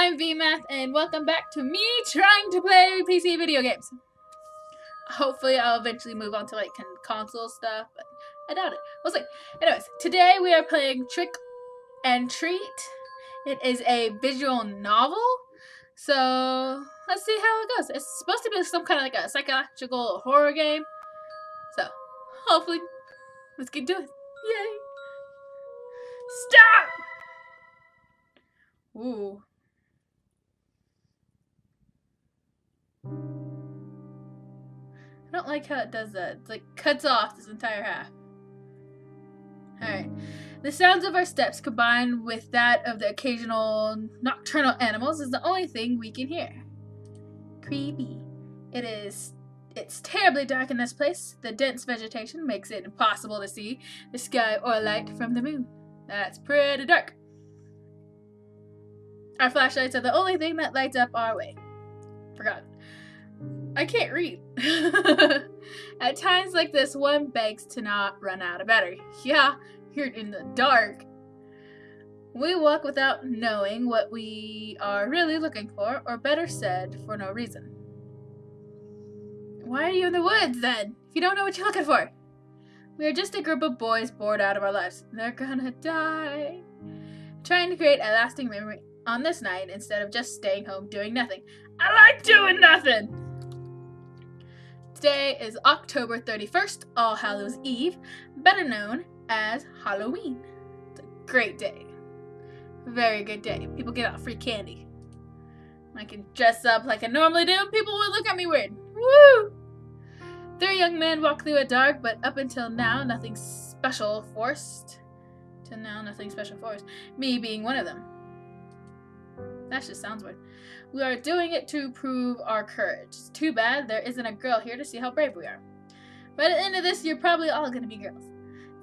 I'm VMath, and welcome back to me trying to play PC video games. Hopefully, I'll eventually move on to console stuff, but I doubt it. We'll see. Anyways, today we are playing Trick and Treat. It is a visual novel, so let's see how it goes. It's supposed to be some kind of a psychological horror game, so hopefully, let's get to it. Yay! Stop! Ooh. I don't like how it does that. It's cuts off this entire half. Alright. The sounds of our steps combined with that of the occasional nocturnal animals is the only thing we can hear. Creepy. It's terribly dark in this place. The dense vegetation makes it impossible to see the sky or light from the moon. That's pretty dark. Our flashlights are the only thing that lights up our way. Forgot. I can't read. At times like this, one begs to not run out of battery. Yeah, you're in the dark. We walk without knowing what we are really looking for, or better said, for no reason. Why are you in the woods, then, if you don't know what you're looking for? We are just a group of boys bored out of our lives. They're gonna die. Trying to create a lasting memory on this night instead of just staying home doing nothing. I like doing nothing! Today is October 31st, All Hallows Eve, better known as Halloween. It's a great day. Very good day. People get out free candy. I can dress up like I normally do and people will look at me weird. Woo! 3 young men walk through a dark, but up until now, nothing special forced. Me being one of them. That just sounds weird. We are doing it to prove our courage. It's too bad there isn't a girl here to see how brave we are. But at the end of this, you're probably all going to be girls.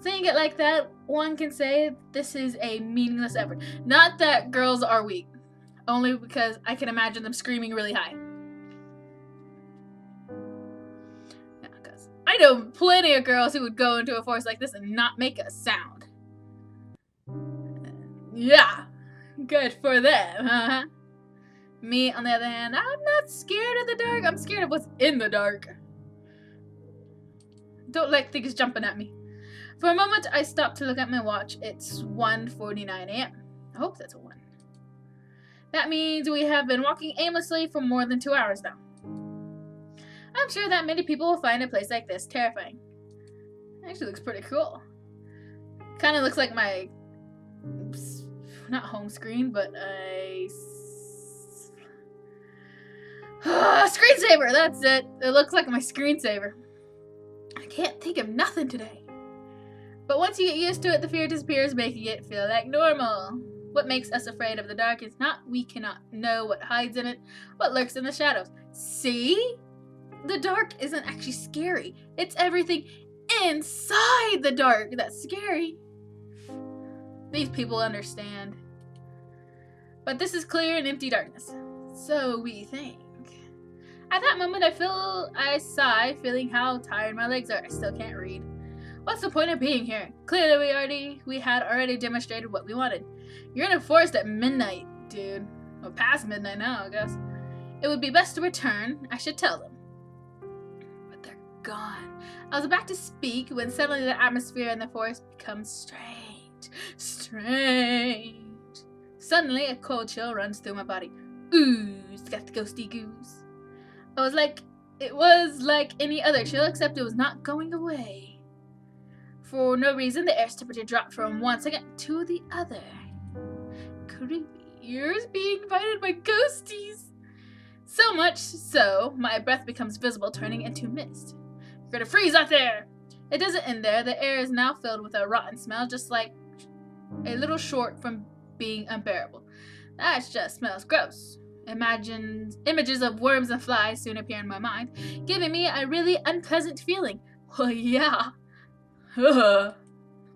Saying it like that, one can say this is a meaningless effort. Not that girls are weak. Only because I can imagine them screaming really high. Yeah, because I know plenty of girls who would go into a forest like this and not make a sound. Yeah. Good for them, huh? Me, on the other hand, I'm not scared of the dark. I'm scared of what's in the dark. Don't like things jumping at me. For a moment, I stopped to look at my watch. It's 1:49 a.m. I hope that's a 1. That means we have been walking aimlessly for more than 2 hours now. I'm sure that many people will find a place like this terrifying. It actually looks pretty cool. Kind of looks like my... not home screen, but a screensaver. That's it. It looks like my screensaver. I can't think of nothing today. But once you get used to it, the fear disappears, making it feel like normal. What makes us afraid of the dark is not we cannot know what hides in it, what lurks in the shadows. See? The dark isn't actually scary. It's everything inside the dark that's scary. These people understand. But this is clear and empty darkness. So we think. At that moment, I sigh, feeling how tired my legs are. I still can't read. What's the point of being here? Clearly, we had already demonstrated what we wanted. You're in a forest at midnight, dude. Well, past midnight now, I guess. It would be best to return. I should tell them. But they're gone. I was about to speak when suddenly the atmosphere in the forest becomes strange. Strange. Suddenly, a cold chill runs through my body. Ooh, it's got the ghosty goose. It was like any other chill, except it was not going away. For no reason, the air's temperature dropped from one second to the other. Creepy. Ears being invited by ghosties. So much so, my breath becomes visible, turning into mist. You're gonna freeze out there! It doesn't end there. The air is now filled with a rotten smell, just like a little short from being unbearable. That just smells gross. Images of worms and flies soon appear in my mind, giving me a really unpleasant feeling. Well, yeah.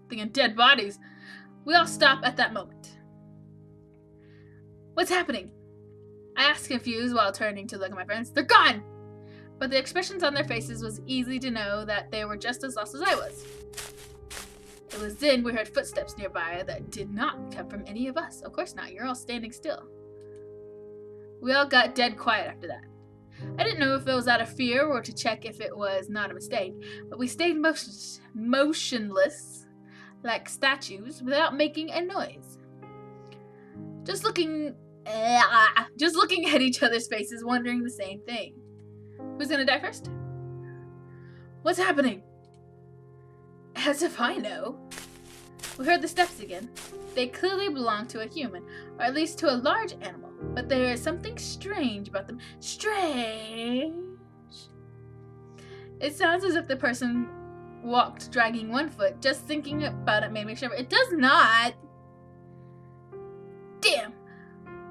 Thinking dead bodies. We all stop at that moment. What's happening? I asked, confused, while turning to look at my friends. They're gone! But the expressions on their faces was easy to know that they were just as lost as I was. It was then we heard footsteps nearby that did not come from any of us. Of course not. You're all standing still. We all got dead quiet after that. I didn't know if it was out of fear or to check if it was not a mistake, but we stayed motionless like statues without making a noise. Just looking at each other's faces, wondering the same thing. Who's gonna die first? What's happening? As if I know. We heard the steps again. They clearly belong to a human, or at least to a large animal, but there is something strange about them. Strange? It sounds as if the person walked dragging one foot. Just thinking about it made me shiver. It does not. Damn!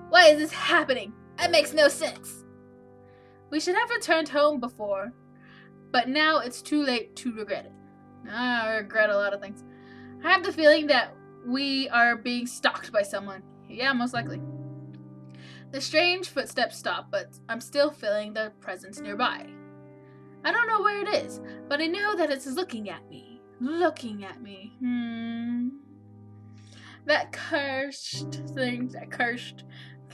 Why is this happening? That makes no sense. We should have returned home before, but now it's too late to regret it. I regret a lot of things. I have the feeling that we are being stalked by someone. Yeah, most likely. The strange footsteps stop, but I'm still feeling their presence nearby. I don't know where it is, but I know that it's looking at me. Looking at me. That cursed thing,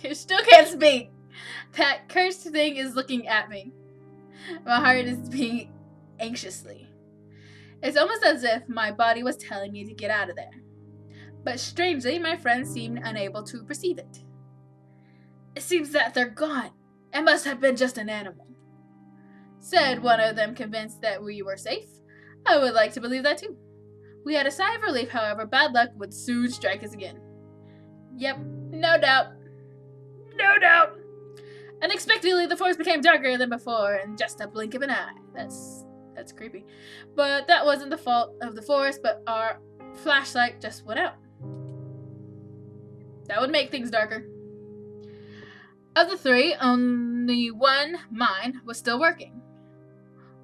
I still can't speak. That cursed thing is looking at me. My heart is beating anxiously. It's almost as if my body was telling me to get out of there. But strangely, my friends seemed unable to perceive it. It seems that they're gone. It must have been just an animal. Said one of them, convinced that we were safe. I would like to believe that too. We had a sigh of relief, however, bad luck would soon strike us again. Yep, no doubt. No doubt. Unexpectedly, the forest became darker than before in just a blink of an eye. That's creepy. But that wasn't the fault of the forest, but our flashlight just went out. That would make things darker. Of the three, only one, mine, was still working.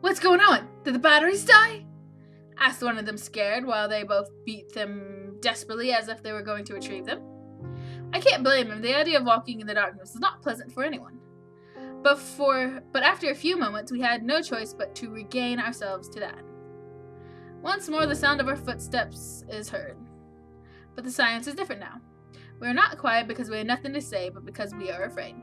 What's going on? Did the batteries die? Asked one of them, scared, while they both beat them desperately as if they were going to retrieve them. I can't blame him. The idea of walking in the darkness is not pleasant for anyone. But after a few moments, we had no choice but to regain ourselves to that. Once more, the sound of our footsteps is heard. But the silence is different now. We are not quiet because we have nothing to say, but because we are afraid.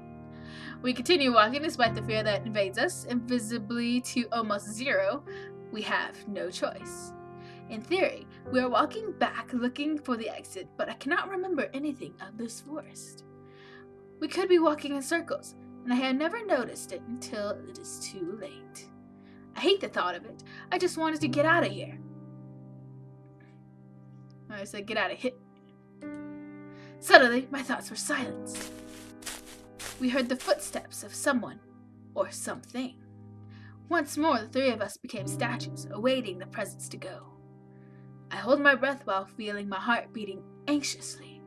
We continue walking despite the fear that invades us, invisibly to almost zero. We have no choice. In theory, we are walking back looking for the exit, but I cannot remember anything of this forest. We could be walking in circles, and I had never noticed it until it is too late. I hate the thought of it. I just wanted to get out of here. I said get out of here. Suddenly, my thoughts were silenced. We heard the footsteps of someone or something. Once more, the three of us became statues, awaiting the presence to go. I hold my breath while feeling my heart beating anxiously.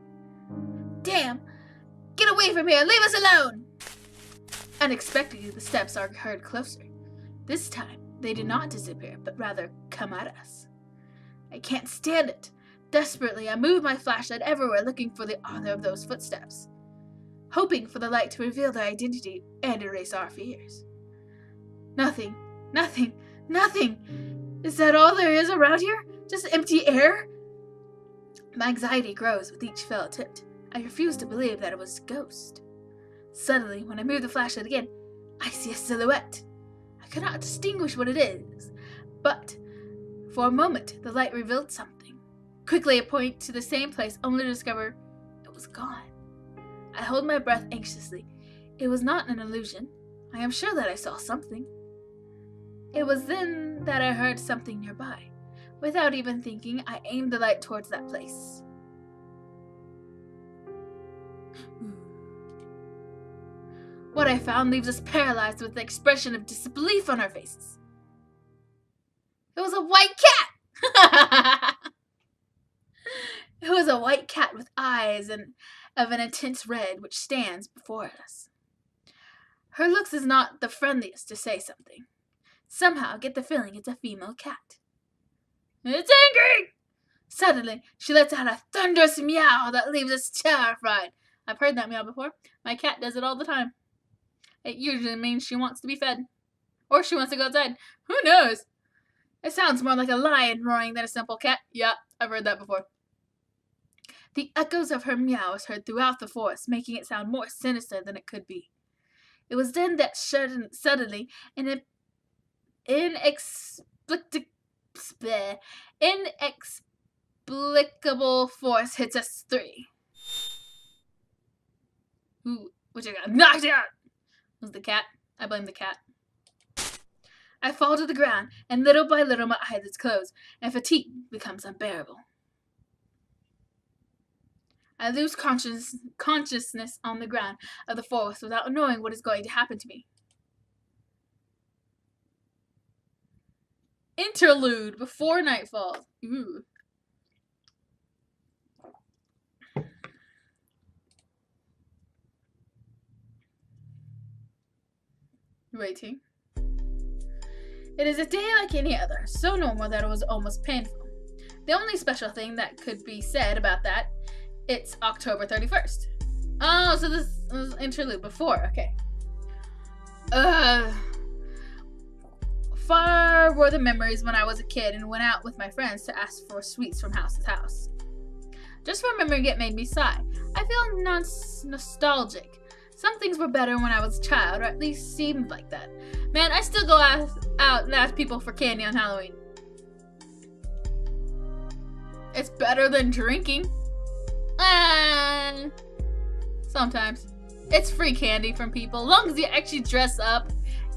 Damn! Get away from here! Leave us alone! Unexpectedly, the steps are heard closer. This time, they did not disappear, but rather come at us. I can't stand it. Desperately, I move my flashlight everywhere looking for the author of those footsteps, hoping for the light to reveal their identity and erase our fears. Nothing. Is that all there is around here? Just empty air? My anxiety grows with each fell attempt. I refuse to believe that it was a ghost. Suddenly, when I move the flashlight again, I see a silhouette. I cannot distinguish what it is, but for a moment the light revealed something. Quickly I point to the same place, only to discover it was gone. I hold my breath anxiously. It was not an illusion. I am sure that I saw something. It was then that I heard something nearby. Without even thinking, I aimed the light towards that place. What I found leaves us paralyzed with the expression of disbelief on our faces. It was a white cat! It was a white cat with eyes of an intense red, which stands before us. Her looks is not the friendliest, to say something. Somehow I get the feeling it's a female cat. It's angry! Suddenly, she lets out a thunderous meow that leaves us terrified. I've heard that meow before. My cat does it all the time. It usually means she wants to be fed. Or she wants to go outside. Who knows? It sounds more like a lion roaring than a simple cat. Yeah, I've heard that before. The echoes of her meow is heard throughout the forest, making it sound more sinister than it could be. It was then that suddenly an inexplicable force hits us three. Ooh, which I got knocked out! It was the cat. I blame the cat. I fall to the ground, and little by little my eyelids close, and fatigue becomes unbearable. I lose consciousness on the ground of the forest without knowing what is going to happen to me. Interlude before nightfall. Ooh. Waiting. It is a day like any other, so normal that it was almost painful. The only special thing that could be said about that, it's October 31st. Oh, so this was interlude before, okay. Far were the memories when I was a kid and went out with my friends to ask for sweets from house to house. Just remembering it made me sigh. I feel nostalgic. Some things were better when I was a child, or at least seemed like that. Man, I still go out and ask people for candy on Halloween. It's better than drinking. Sometimes. It's free candy from people. As long as you actually dress up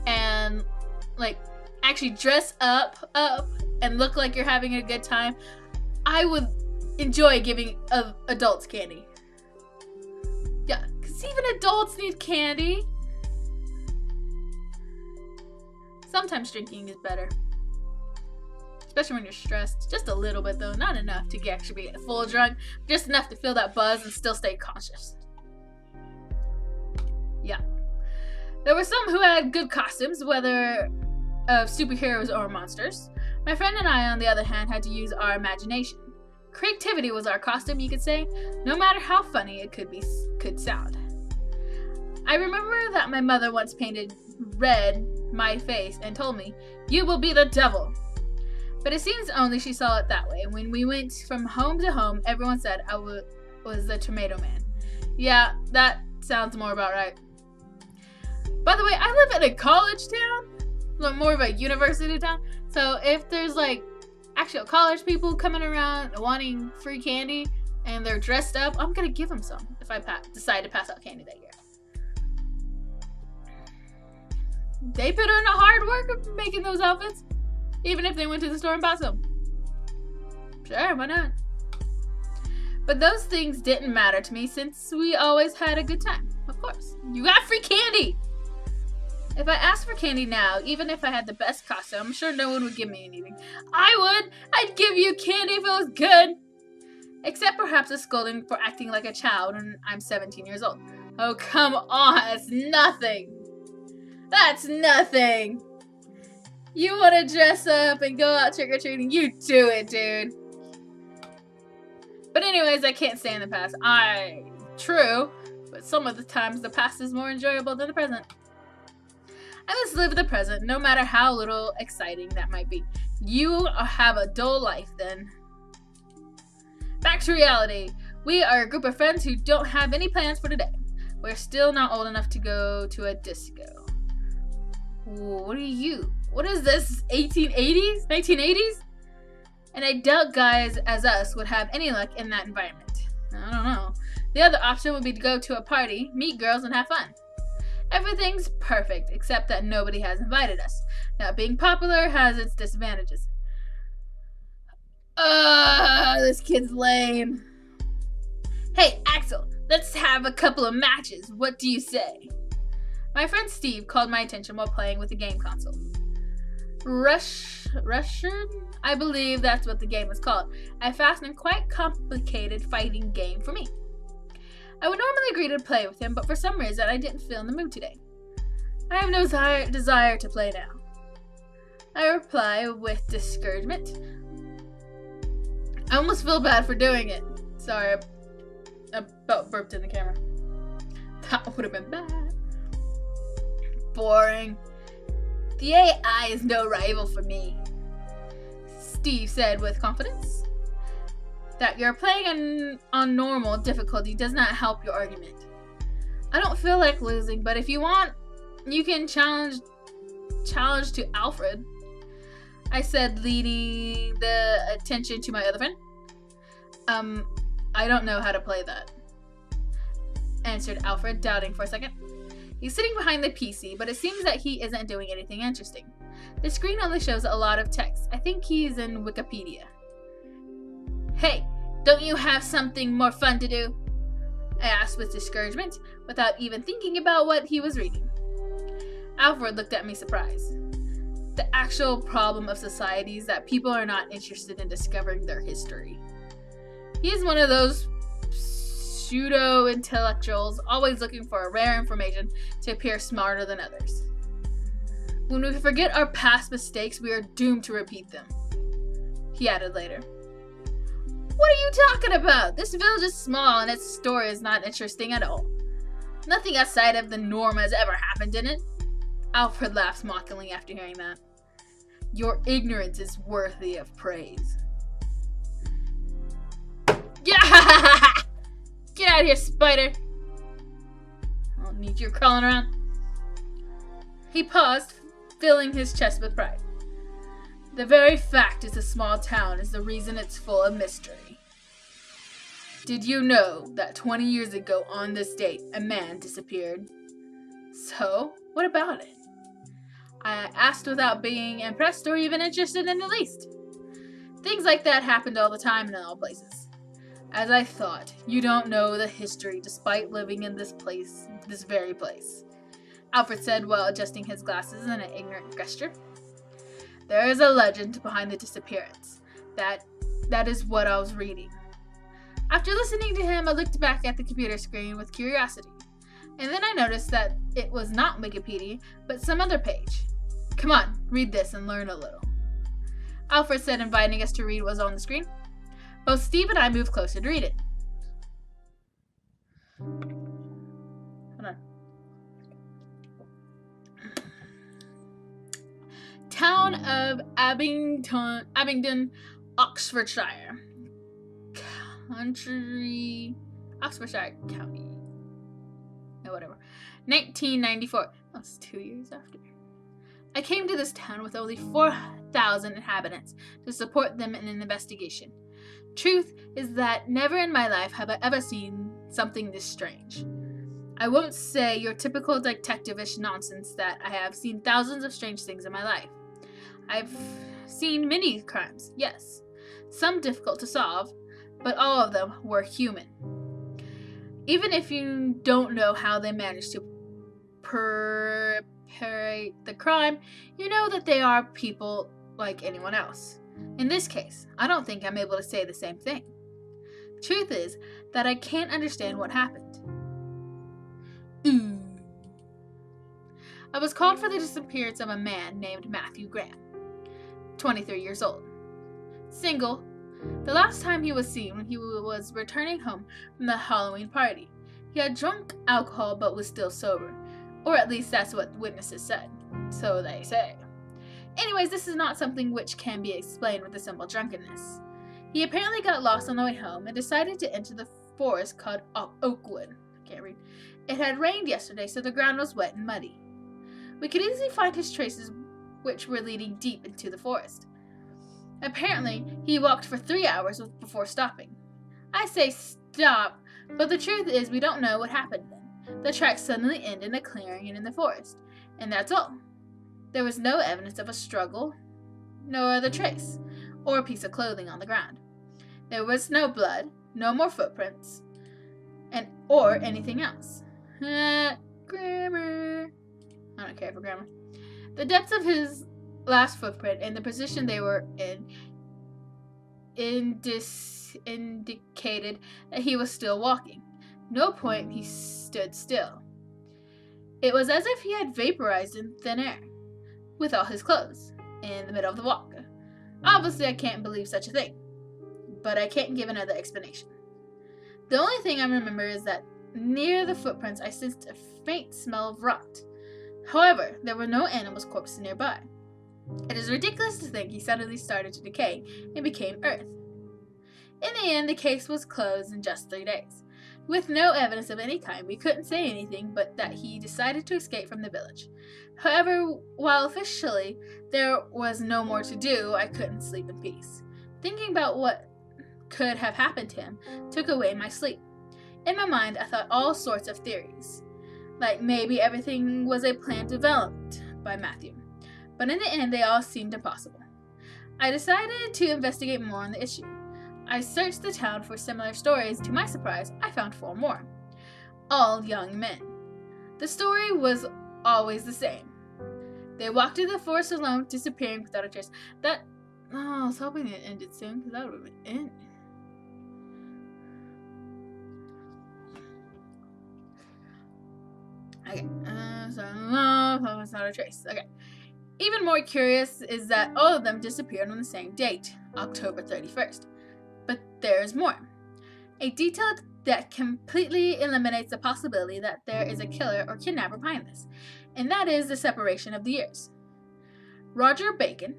and, like, actually dress up and look like you're having a good time, I would enjoy giving adults candy. Yeah, because even adults need candy. Sometimes drinking is better. Especially when you're stressed. Just a little bit though. Not enough to actually be full drunk. Just enough to feel that buzz and still stay conscious. Yeah. There were some who had good costumes, whether of superheroes or monsters. My friend and I, on the other hand, had to use our imagination. Creativity was our costume, you could say, no matter how funny it could sound. I remember that my mother once painted red my face and told me, "You will be the devil." But it seems only she saw it that way. When we went from home to home, everyone said I was the Tomato Man. Yeah, that sounds more about right. By the way, I live in a college town, more of a university town. So if there's like actual college people coming around wanting free candy and they're dressed up, I'm gonna give them some if I decide to pass out candy that year. They put in a hard work of making those outfits, even if they went to the store and bought some. Sure, why not? But those things didn't matter to me since we always had a good time. Of course, you got free candy! If I asked for candy now, even if I had the best costume, I'm sure no one would give me anything. I would! I'd give you candy if it was good! Except perhaps a scolding for acting like a child when I'm 17 years old. Oh, come on, that's nothing! That's nothing! You want to dress up and go out trick-or-treating, you do it, dude. But anyways, I can't stay in the past. True, but some of the times the past is more enjoyable than the present. I must live the present, no matter how little exciting that might be. You have a dull life, then. Back to reality. We are a group of friends who don't have any plans for today. We're still not old enough to go to a disco. What are you? What is this? 1880s? 1980s? And I doubt guys as us would have any luck in that environment. I don't know. The other option would be to go to a party, meet girls, and have fun. Everything's perfect, except that nobody has invited us. Now, being popular has its disadvantages. This kid's lame. Hey, Axel, let's have a couple of matches. What do you say? My friend Steve called my attention while playing with the game console. Russian? I believe that's what the game was called. A fast and quite complicated fighting game for me. I would normally agree to play with him, but for some reason I didn't feel in the mood today. I have no desire to play now. I reply with discouragement. I almost feel bad for doing it. Sorry, I about burped in the camera. That would have been bad. Boring. The AI is no rival for me, Steve said with confidence. That you're playing on normal difficulty does not help your argument. I don't feel like losing, but if you want You can challenge to Alfred, I said, leading the attention to my other friend. I don't know how to play that, answered Alfred, doubting for a second. He's sitting behind the PC, but it seems that he isn't doing anything interesting. The screen only shows a lot of text. I think he's in Wikipedia. Hey, don't you have something more fun to do? I asked with discouragement, without even thinking about what he was reading. Alfred looked at me surprised. The actual problem of society is that people are not interested in discovering their history. He is one of those pseudo-intellectuals always looking for rare information to appear smarter than others. When we forget our past mistakes, we are doomed to repeat them, he added later. What are you talking about? This village is small and its story is not interesting at all. Nothing outside of the norm has ever happened in it. Alfred laughed mockingly after hearing that. Your ignorance is worthy of praise. Yeah! Get out of here, spider! I don't need you crawling around. He paused, filling his chest with pride. The very fact it's a small town is the reason it's full of mystery. Did you know that 20 years ago on this date, a man disappeared? So, what about it? I asked without being impressed or even interested in the least. Things like that happened all the time in all places. As I thought, you don't know the history despite living in this very place, Alfred said while adjusting his glasses in an ignorant gesture. There is a legend behind the disappearance. That is what I was reading. After listening to him, I looked back at the computer screen with curiosity, and then I noticed that it was not Wikipedia, but some other page. Come on, read this and learn a little, Alfred said, inviting us to read what was on the screen. Both Steve and I moved closer to read it. Hold on. Town of Abingdon, Oxfordshire. Oxfordshire County. No, whatever. 1994. That's 2 years after. I came to this town with only 4,000 inhabitants to support them in an investigation. Truth is that never in my life have I ever seen something this strange. I won't say your typical detective-ish nonsense that I have seen thousands of strange things in my life. I've seen many crimes, yes. Some difficult to solve, but all of them were human. Even if you don't know how they managed to perpetrate the crime, you know that they are people like anyone else. In this case, I don't think I'm able to say the same thing. Truth is that I can't understand what happened. I was called for the disappearance of a man named Matthew Graham, 23 years old. Single. The last time he was seen when he was returning home from the Halloween party. He had drunk alcohol but was still sober. Or at least that's what witnesses said. So they say. Anyways, this is not something which can be explained with a simple drunkenness. He apparently got lost on the way home and decided to enter the forest called Oakwood. I can't read. It had rained yesterday, so the ground was wet and muddy. We could easily find his traces, which were leading deep into the forest. Apparently, he walked for 3 hours before stopping. I say stop, but the truth is we don't know what happened then. The tracks suddenly end in a clearing and in the forest, and that's all. There was no evidence of a struggle, no other trace, or a piece of clothing on the ground. There was no blood, no more footprints, or anything else. Grammar. I don't care for grammar. The depths of his last footprint and the position they were in indicated that he was still walking. No point he stood still. It was as if he had vaporized in thin air, with all his clothes, in the middle of the walk. Obviously, I can't believe such a thing, but I can't give another explanation. The only thing I remember is that near the footprints I sensed a faint smell of rot. However, there were no animals' corpses nearby. It is ridiculous to think he suddenly started to decay and became earth. In the end, the case was closed in just 3 days. With no evidence of any kind, we couldn't say anything but that he decided to escape from the village. However, while officially there was no more to do, I couldn't sleep in peace. Thinking about what could have happened to him took away my sleep. In my mind, I thought all sorts of theories, like maybe everything was a plan developed by Matthew. But in the end, they all seemed impossible. I decided to investigate more on the issue. I searched the town for similar stories. To my surprise, I found 4 more, all young men. The story was always the same. They walked through the forest alone, disappearing without a trace. I was hoping it ended soon, because that would have been it. Okay, not a trace. Okay. Even more curious is that all of them disappeared on the same date, October 31st. But there's more. A detail that completely eliminates the possibility that there is a killer or kidnapper behind this, and that is the separation of the years. Roger Bacon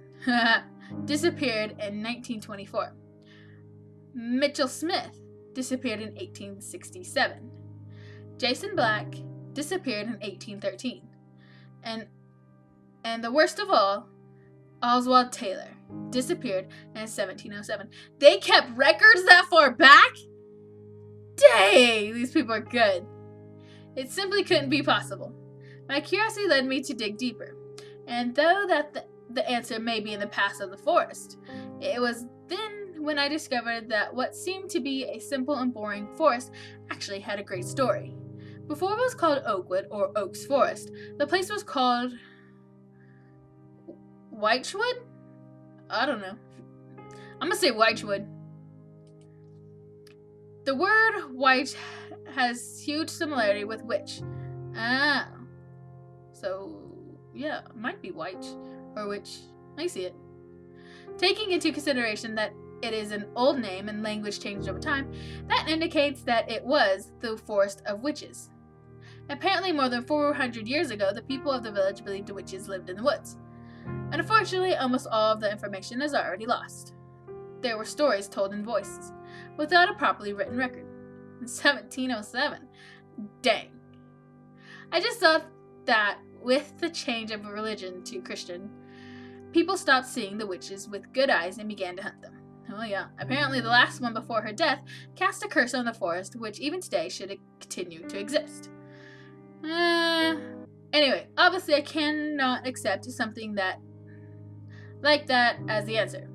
disappeared in 1924. Mitchell Smith disappeared in 1867. Jason Black disappeared in 1813. And the worst of all, Oswald Taylor disappeared in 1707. They kept records that far back? Dang, these people are good. It simply couldn't be possible. My curiosity led me to dig deeper. And though that the answer may be in the past of the forest, it was then when I discovered that what seemed to be a simple and boring forest actually had a great story. Before it was called Oakwood or Oaks Forest, the place was called Whitewood? I don't know. I'm gonna say Whitewood. The word white has huge similarity with witch. So yeah, it might be white or witch. I see it. Taking into consideration that it is an old name and language changed over time, that indicates that it was the Forest of Witches. Apparently, more than 400 years ago, the people of the village believed the witches lived in the woods. Unfortunately, almost all of the information is already lost. There were stories told in voices, without a properly written record. In 1707. Dang. I just thought that with the change of religion to Christian, people stopped seeing the witches with good eyes and began to hunt them. Oh yeah, apparently the last one before her death cast a curse on the forest, which even today should continue to exist. Anyway, obviously I cannot accept something like that as the answer.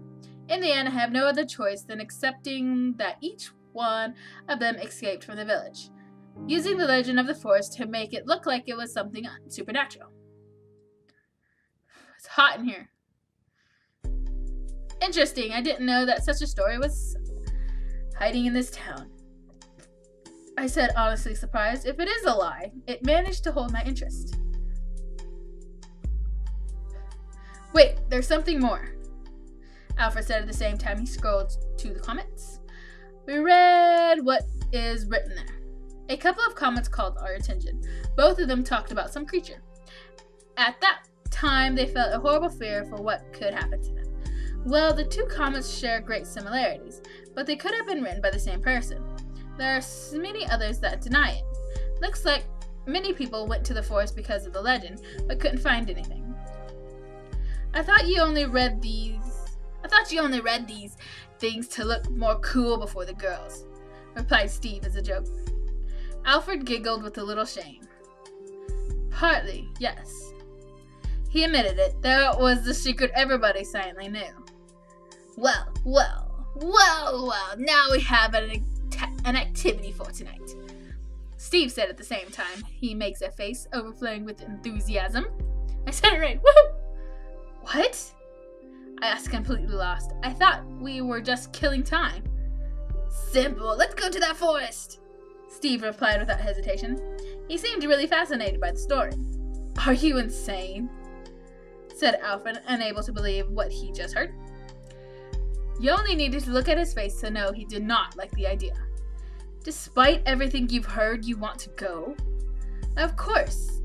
In the end, I have no other choice than accepting that each one of them escaped from the village, using the legend of the forest to make it look like it was something supernatural. It's hot in here. Interesting, I didn't know that such a story was hiding in this town. I said, honestly surprised. If it is a lie, it managed to hold my interest. Wait, there's something more, Alfred said at the same time he scrolled to the comments. We read what is written there. A couple of comments called our attention. Both of them talked about some creature. At that time, they felt a horrible fear for what could happen to them. Well, the 2 comments share great similarities, but they could have been written by the same person. There are many others that deny it. Looks like many people went to the forest because of the legend, but couldn't find anything. I thought you only read these things to look more cool before the girls, replied Steve as a joke. Alfred giggled with a little shame. Partly, yes. He admitted it, though it was the secret everybody silently knew. Well, now we have an activity for tonight, Steve said at the same time. He makes a face overflowing with enthusiasm. I said it right. Woohoo! What? I asked, completely lost. I thought we were just killing time. Simple. Let's go to that forest, Steve replied without hesitation. He seemed really fascinated by the story. Are you insane? Said Alfred, unable to believe what he just heard. You only needed to look at his face to know he did not like the idea. Despite everything you've heard, you want to go? Of course.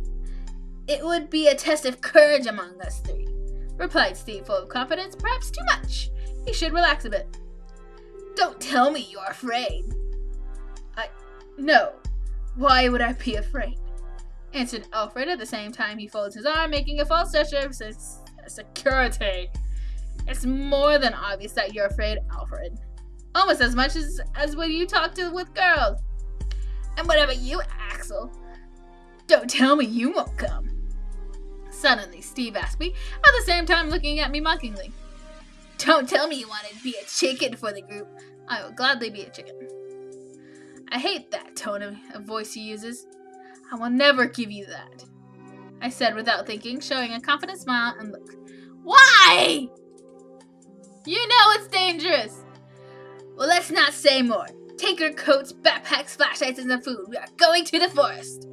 It would be a test of courage among us 3, replied Steve, full of confidence. Perhaps too much. You should relax a bit. Don't tell me you're afraid. No. Why would I be afraid? Answered Alfred at the same time he folds his arm, making a false gesture of security. It's more than obvious that you're afraid, Alfred. Almost as much as when you talk with girls. And what about you, Axel? Don't tell me you won't come. Suddenly, Steve asked me, at the same time looking at me mockingly. Don't tell me you want to be a chicken for the group. I will gladly be a chicken. I hate that tone of voice he uses. I will never give you that, I said without thinking, showing a confident smile and look. Why? You know it's dangerous. Well, let's not say more. Take your coats, backpacks, flashlights, and some food. We are going to the forest,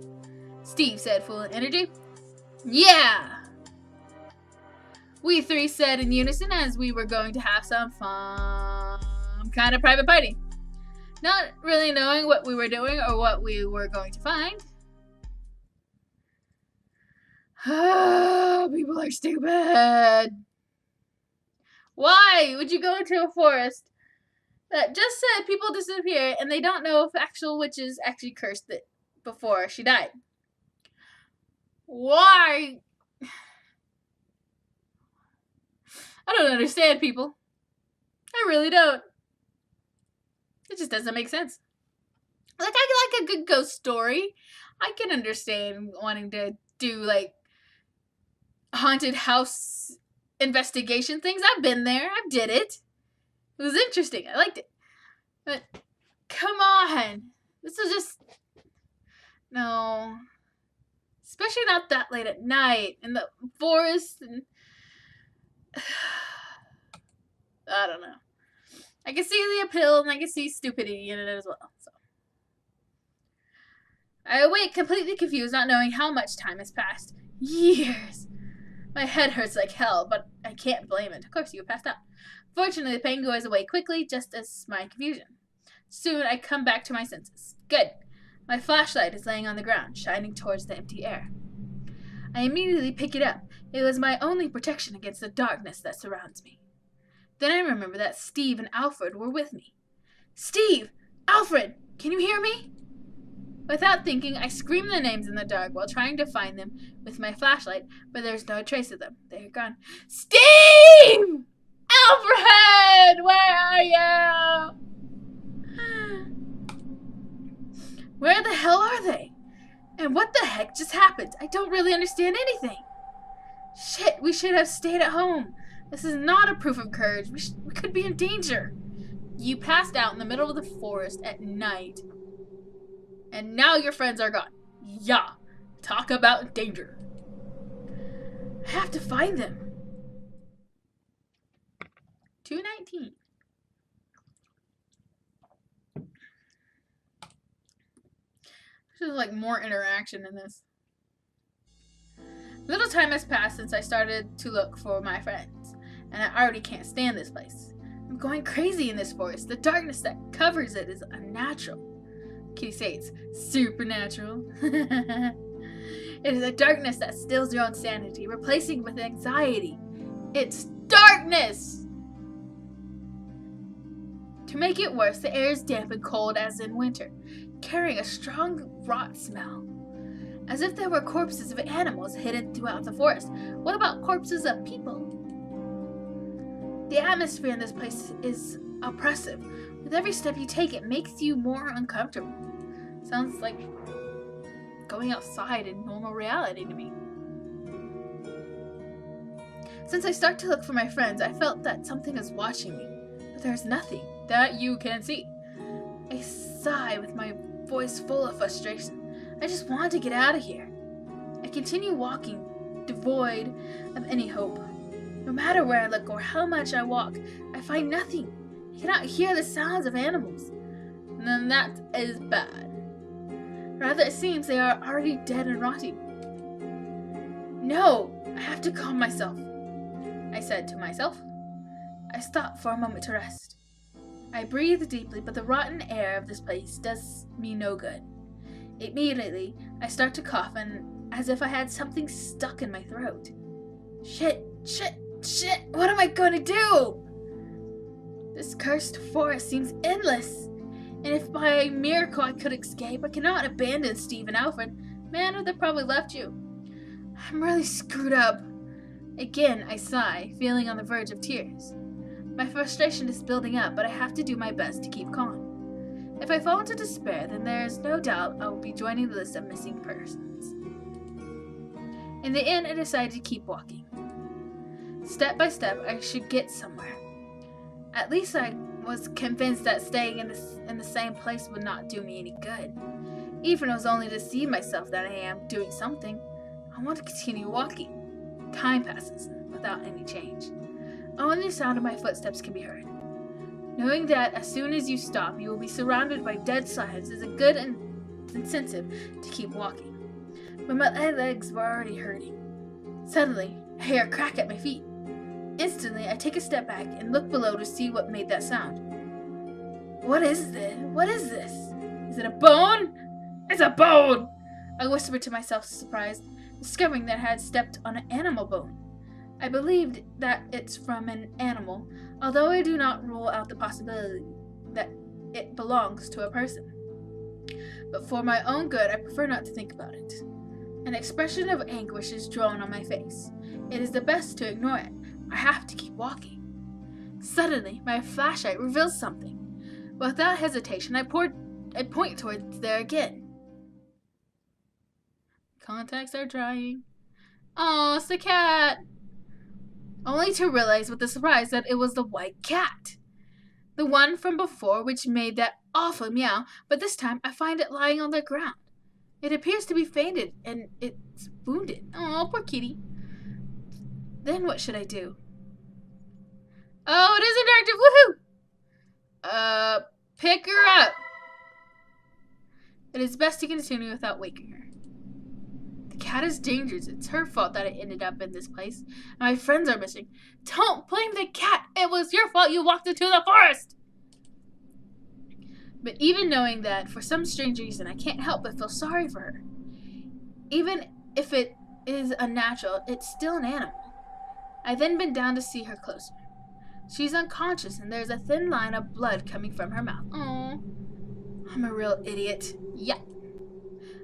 Steve said, full of energy. Yeah! We three said in unison as we were going to have some fun kind of private party. Not really knowing what we were doing or what we were going to find. People are stupid. Why would you go into a forest that just said people disappear and they don't know if actual witches actually cursed it before she died? Why? I don't understand people. I really don't. It just doesn't make sense. Like, I like a good ghost story. I can understand wanting to do, like, haunted house investigation things. I've been there. I did it. It was interesting. I liked it. But, come on. This was just... No. Especially not that late at night. In the forest. And... I don't know. I can see the appeal and I can see stupidity in it as well. So I awake completely confused, not knowing how much time has passed. Years. My head hurts like hell, but I can't blame it. Of course, you passed out. Fortunately, the pain goes away quickly, just as my confusion. Soon, I come back to my senses. Good. My flashlight is laying on the ground, shining towards the empty air. I immediately pick it up. It was my only protection against the darkness that surrounds me. Then I remember that Steve and Alfred were with me. Steve! Alfred! Can you hear me? Without thinking, I scream their names in the dark while trying to find them with my flashlight, but there's no trace of them. They are gone. Steve! Alfred! Where are you? Where the hell are they? And what the heck just happened? I don't really understand anything. Shit, we should have stayed at home. This is not a proof of courage. We could be in danger. You passed out in the middle of the forest at night. And now your friends are gone. Yeah. Talk about danger. I have to find them. 2:19. There's like more interaction in this. Little time has passed since I started to look for my friends, and I already can't stand this place. I'm going crazy in this forest. The darkness that covers it is unnatural. Kitty says, supernatural. It is a darkness that steals your own sanity, replacing it with anxiety. It's darkness! To make it worse, the air is damp and cold as in winter, carrying a strong rot smell. As if there were corpses of animals hidden throughout the forest. What about corpses of people? The atmosphere in this place is oppressive. With every step you take, it makes you more uncomfortable. Sounds like going outside in normal reality to me. Since I start to look for my friends, I felt that something is watching me. But there's nothing that you can see. I sigh with my voice full of frustration. I just want to get out of here. I continue walking, devoid of any hope. No matter where I look or how much I walk, I find nothing. I cannot hear the sounds of animals. And then that is bad. Rather, it seems they are already dead and rotting. No, I have to calm myself, I said to myself. I stopped for a moment to rest. I breathe deeply, but the rotten air of this place does me no good. Immediately, I start to cough, and as if I had something stuck in my throat. Shit! What am I going to do? This cursed forest seems endless. And if by miracle I could escape, I cannot abandon Steve and Alfred. Man, they've probably left you. I'm really screwed up. Again, I sigh, feeling on the verge of tears. My frustration is building up, but I have to do my best to keep calm. If I fall into despair, then there is no doubt I will be joining the list of missing persons. In the end, I decided to keep walking. Step by step, I should get somewhere. At least I was convinced that staying in the same place would not do me any good. Even if it was only to deceive myself that I am doing something, I want to continue walking. Time passes without any change. Only the sound of my footsteps can be heard. Knowing that as soon as you stop, you will be surrounded by dead silence is a good incentive to keep walking. But my legs were already hurting. Suddenly, I hear a crack at my feet. Instantly, I take a step back and look below to see what made that sound. What is this? What is this? Is it a bone? It's a bone! I whispered to myself, surprised, discovering that I had stepped on an animal bone. I believed that it's from an animal, although I do not rule out the possibility that it belongs to a person. But for my own good, I prefer not to think about it. An expression of anguish is drawn on my face. It is the best to ignore it. I have to keep walking. Suddenly, my flashlight reveals something. Without hesitation, I point towards there again. Contacts are drying. Oh, it's the cat! Only to realize with a surprise that it was the white cat. The one from before which made that awful meow, but this time I find it lying on the ground. It appears to be fainted and it's wounded. Oh, poor kitty. Then what should I do? Oh, it is interactive! Woohoo! Pick her up. It is best to continue without waking her. The cat is dangerous. It's her fault that I ended up in this place. And my friends are missing. Don't blame the cat. It was your fault you walked into the forest. But even knowing that, for some strange reason, I can't help but feel sorry for her. Even if it is unnatural, it's still an animal. I then bend down to see her closer. She's unconscious and there's a thin line of blood coming from her mouth. Oh, I'm a real idiot. Yeah,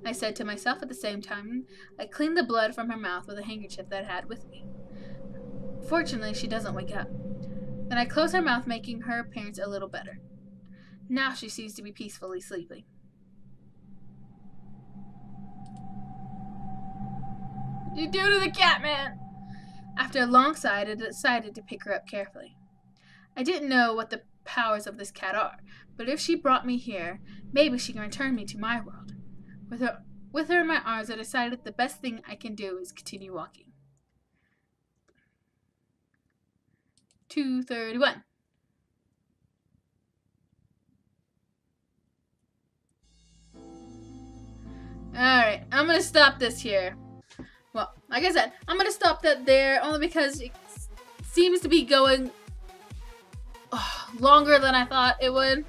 I said to myself at the same time. I cleaned the blood from her mouth with a handkerchief that I had with me. Fortunately, she doesn't wake up. Then I close her mouth, making her appearance a little better. Now she seems to be peacefully sleeping. What you do to the cat, man? After a long sigh, I decided to pick her up carefully. I didn't know what the powers of this cat are, but if she brought me here, maybe she can return me to my world. With her in my arms, I decided the best thing I can do is continue walking. 2:31. Alright, I'm gonna stop this here. Well, like I said, I'm gonna stop that there only because it seems to be going longer than I thought it would.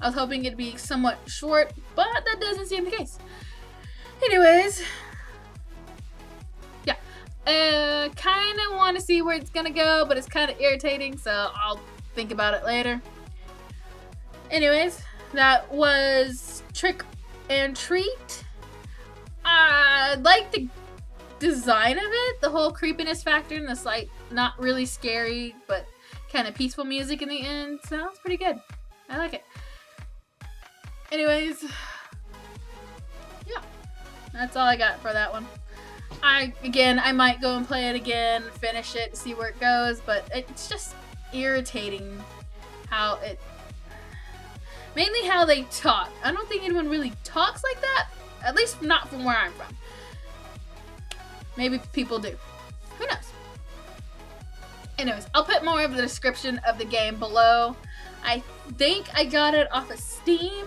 I was hoping it'd be somewhat short, but that doesn't seem the case. Anyways, yeah, kind of want to see where it's gonna go, but it's kind of irritating, so I'll think about it later. Anyways, that was Trick and Treat. I like the design of it, the whole creepiness factor, and the slight, not really scary, but kind of peaceful music in the end. Sounds pretty good. I like it. Anyways, yeah, that's all I got for that one. I might go and play it again, finish it, see where it goes, but it's just irritating how mainly how they talk. I don't think anyone really talks like that, at least not from where I'm from. Maybe people do. Who knows? Anyways, I'll put more of the description of the game below. I think I got it off of Steam.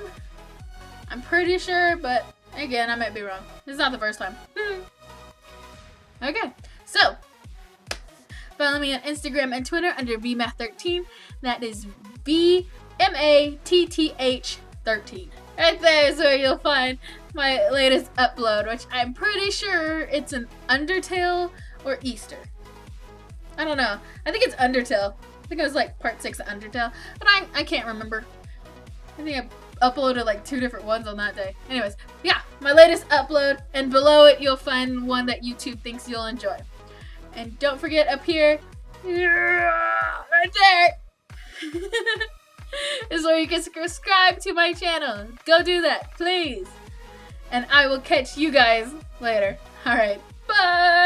I'm pretty sure, but again, I might be wrong. It's not the first time. Okay, so follow me on Instagram and Twitter under VMath13. That is VMATTH13. Right there is where you'll find my latest upload, which I'm pretty sure it's an Undertale or Easter. I don't know. I think it's Undertale. I think it was like part 6 of Undertale, but I can't remember. I think I uploaded like 2 different ones on that day. Anyways, yeah, my latest upload, and below it you'll find one that YouTube thinks you'll enjoy. And don't forget up here, right there, is where you can subscribe to my channel. Go do that, please. And I will catch you guys later. Alright, bye!